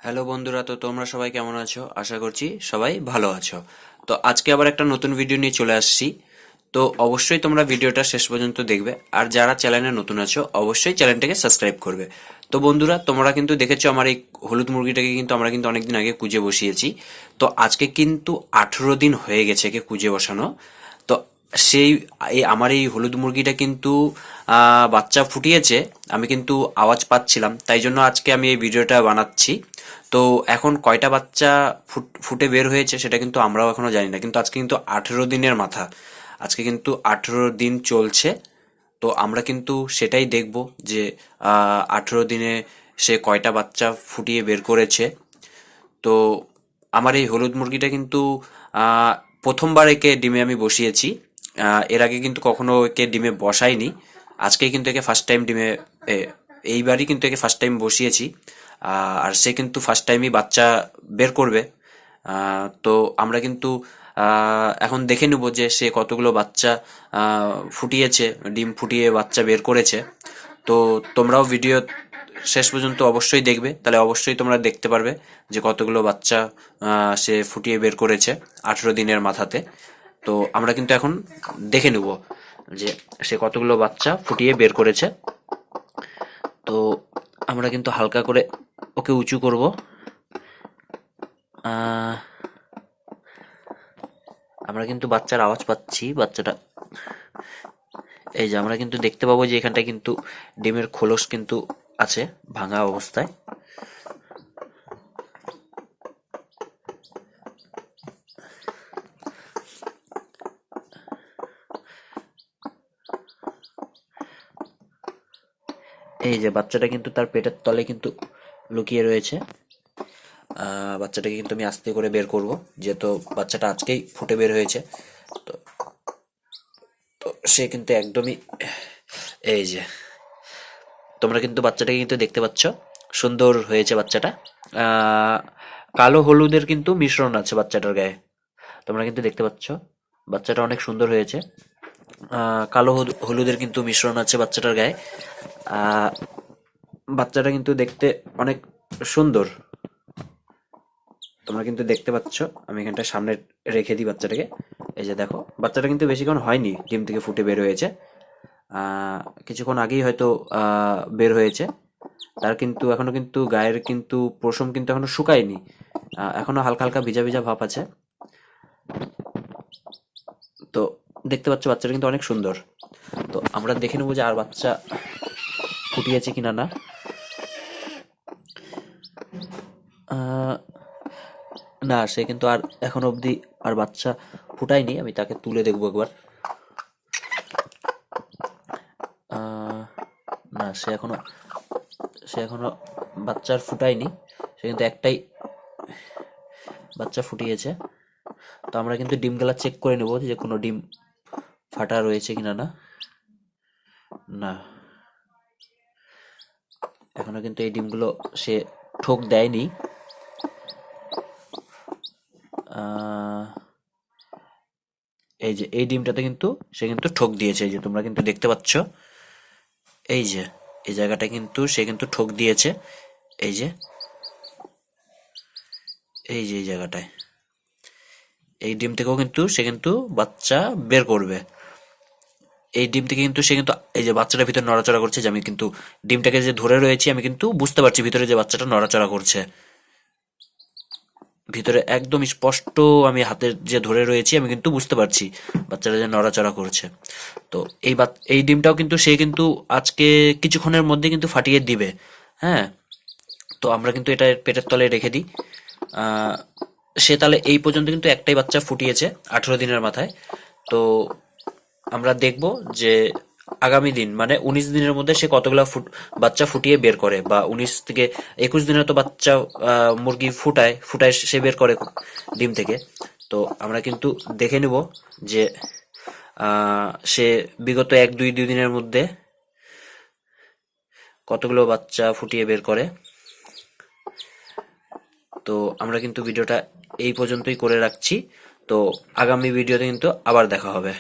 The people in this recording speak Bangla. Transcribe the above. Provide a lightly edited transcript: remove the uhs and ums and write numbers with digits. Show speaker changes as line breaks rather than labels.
হ্যালো বন্ধুরা, তো তোমরা সবাই কেমন আছো? আশা করছি সবাই ভালো আছো। তো আজকে আবার একটা নতুন ভিডিও নিয়ে চলে আসছি। তো অবশ্যই তোমরা ভিডিওটা শেষ পর্যন্ত দেখবে, আর যারা চ্যানেলে নতুন আছো অবশ্যই চ্যানেলটাকে সাবস্ক্রাইব করবে। তো বন্ধুরা, তোমরা কিন্তু দেখেছো আমার এই হলুদ মুরগিটাকে কিন্তু আমরা কিন্তু অনেকদিন আগে কুজে বসিয়েছি। তো আজকে কিন্তু 18 দিন হয়ে গেছে একে কুজে বসানো। তো সেই আমার এই হলুদ মুরগিটা কিন্তু বাচ্চা ফুটিয়েছে। আমি কিন্তু আওয়াজ পাচ্ছিলাম, তাই জন্য আজকে আমি এই ভিডিওটা বানাচ্ছি। তো এখন কয়টা বাচ্চা ফুটে বের হয়েছে সেটা কিন্তু আমরাও এখনো জানি না, কিন্তু আজকে কিন্তু 18 দিনের মাথা। আজকে কিন্তু 18 দিন চলছে। তো আমরা কিন্তু সেটাই দেখব যে 18 দিনে সে কয়টা বাচ্চা ফুটিয়ে বের করেছে। তো আমার এই হলুদ মুরগিটা কিন্তু আহ, প্রথমবার একে ডিমে আমি বসিয়েছি। এর আগে কিন্তু কখনো একে ডিমে বসাইনি। আজকেই কিন্তু একে ফার্স্ট টাইম ডিমে এইবারই কিন্তু একে ফার্স্ট টাইম বসিয়েছি। আর সে কিন্তু ফার্স্ট টাইমই বাচ্চা বের করবে। তো আমরা কিন্তু এখন দেখে নেব যে সে কতগুলো বাচ্চা ফুটিয়েছে, ডিম ফুটিয়ে বাচ্চা বের করেছে। তো তোমরাও ভিডিও শেষ পর্যন্ত অবশ্যই দেখবে, তাহলে অবশ্যই তোমরা দেখতে পারবে যে কতগুলো বাচ্চা সে ফুটিয়ে বের করেছে 18 দিনের মাথাতে। তো আমরা কিন্তু এখন দেখে নেব যে সে কতগুলো বাচ্চা ফুটিয়ে বের করেছে। তো আমরা কিন্তু হালকা করে ওকে উঁচু করব। আমরা কিন্তু বাচ্চার আওয়াজ পাচ্ছি। বাচ্চাটা এই যে আমরা কিন্তু দেখতে পাবো যে এখানটায় কিন্তু ডিমের খোলস কিন্তু আছে ভাঙা অবস্থায়। এই যে বাচ্চাটা কিন্তু তার পেটের তলে কিন্তু লুকিয়ে রয়েছে। বাচ্চাটাকে কিন্তু আমি আস্তে করে বের করব, যেহেতু বাচ্চাটা আজকেই ফুটে বের হয়েছে। তো তো সে কিন্তু একদমই এই যে তোমরা কিন্তু বাচ্চাটাকে কিন্তু দেখতে পাচ্ছ, সুন্দর হয়েছে বাচ্চাটা। আহ, কালো হলুদের কিন্তু মিশ্রণ আছে বাচ্চাটার গায়ে, তোমরা কিন্তু দেখতে পাচ্ছ। বাচ্চাটা অনেক সুন্দর হয়েছে। কালো হলুদের কিন্তু মিশ্রণ আছে বাচ্চাটার গায়ে। আহ, বাচ্চাটা কিন্তু দেখতে অনেক সুন্দর। তোমরা কিন্তু দেখতে পাচ্ছ, আমি এখানটা সামনে রেখে দিই বাচ্চাটাকে। এই যে দেখো, বাচ্চাটা কিন্তু বেশিক্ষণ হয়নি ডিম থেকে ফুটে বের হয়েছে। কিছুক্ষণ আগেই হয়তো বের হয়েছে। তার কিন্তু এখনো কিন্তু গায়ের কিন্তু পশম কিন্তু এখনো শুকায়নি। এখনো হালকা হালকা ভিজা ভিজা ভাব আছে। তো দেখতে পাচ্ছ বাচ্চাটা কিন্তু অনেক সুন্দর। তো আমরা দেখে নেবো যে আর বাচ্চা ফুটিয়েছে কিনা না। আহ, না, সে কিন্তু আর এখন অবধি আর বাচ্চা ফুটায়নি। আমি তাকে তুলে দেখবো একবার। আহ, না, সে এখনো বাচ্চার ফুটায়নি। সে কিন্তু একটাই বাচ্চা ফুটিয়েছে। তো আমরা কিন্তু ডিম গুলা চেক করে নেব যে কোনো ডিম ফাটা রয়েছে কিনা না। না, এখনো কিন্তু এই ডিমগুলো সে ঠোক দেয়নি। আহ, এই যে এই ডিমটাতে কিন্তু সে কিন্তু ঠোক দিয়েছে, এই যে তোমরা কিন্তু দেখতে পাচ্ছ। এই যে এই জায়গাটা কিন্তু সে কিন্তু ঠোক দিয়েছে। এই যে এই জায়গাটায় এই ডিম থেকেও কিন্তু সে কিন্তু বাচ্চা বের করবে। এই ডিম থেকে কিন্তু সে কিন্তু এই যে বাচ্চাটার ভিতরে নড়াচড়া করছে, যে আমি কিন্তু ডিমটাকে যে ধরে রয়েছি আমি কিন্তু বুঝতে পারছি ভিতরে যে বাচ্চাটা নড়াচড়া করছে। ভিতরে একদম স্পষ্ট আমি হাতের যে ধরে রয়েছি আমি কিন্তু বুঝতে পারছি বাচ্চাটা যে নড়াচড়া করছে। তো এই ডিমটাও কিন্তু সে কিন্তু আজকে কিছুক্ষণের মধ্যে কিন্তু ফাটিয়ে দিবে। হ্যাঁ, তো আমরা কিন্তু এটা পেটের তলে রেখে দিই। আহ, সে তাহলে এই পর্যন্ত কিন্তু একটাই বাচ্চা ফুটিয়েছে 18 দিনের মাথায়। তো আমরা দেখব যে আগামী দিন মানে 19 দিনের মধ্যে সে কতগুলা বাচ্চা ফুটিয়ে বের করে, বা 19 থেকে 21 দিনে তো বাচ্চা মুরগি ফুটায় ফুটায় সে বের করে ডিম থেকে। তো আমরা কিন্তু দেখে নিব যে সে বিগত 1-2 দিনের মধ্যে কতগুলো বাচ্চা ফুটিয়ে বের করে। তো আমরা কিন্তু ভিডিওটা এই পর্যন্তই করে রাখছি। তো আগামী ভিডিওতে কিন্তু আবার দেখা হবে।